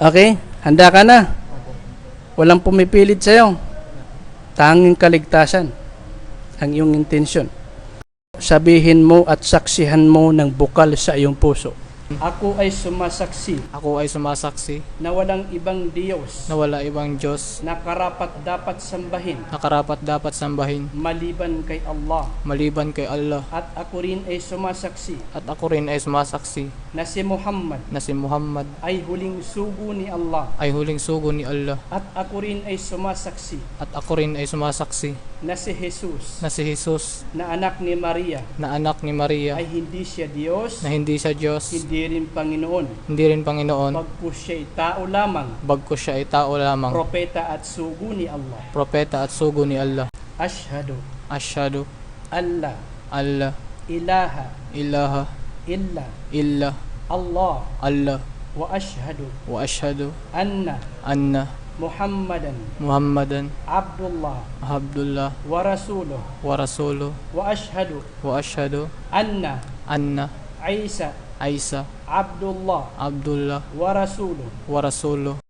Okay? Handa ka na? Walang pumipilit sa'yo. Tanging kaligtasan ang iyong intensyon. Sabihin mo at saksihan mo ng bukal sa iyong puso. Ako ay sumasaksi Ako ay sumasaksi na walang ibang Diyos na wala ibang Diyos na karapat dapat sambahin na karapat dapat sambahin maliban kay Allah. maliban kay Allah. At ako rin ay sumasaksi At ako rin ay sumasaksi na si Muhammad na si Muhammad ay huling sugo ni Allah. ay huling sugo ni Allah. At ako rin ay sumasaksi At ako rin ay sumasaksi na si Jesus na si Jesus na anak ni Maria na anak ni Maria ay hindi siya Diyos, na hindi siya Diyos, hindi rin Panginoon, hindi rin Panginoon, bagkus siya ay tao lamang, bagkus siya ay tao lamang, propeta at sugo ni Allah. propeta at sugo ni Allah. Ashhadu Asyhadu alla alla ilaha ilaha illa illa Allah Allah wa ashhadu wa asyhadu anna anna Muhammadan Muhammadan Abdullah Abdullah wa rasuluh wa rasuluh wa ashhadu anna anna Isa Isa Abdullah Abdullah wa rasuluh wa rasuluh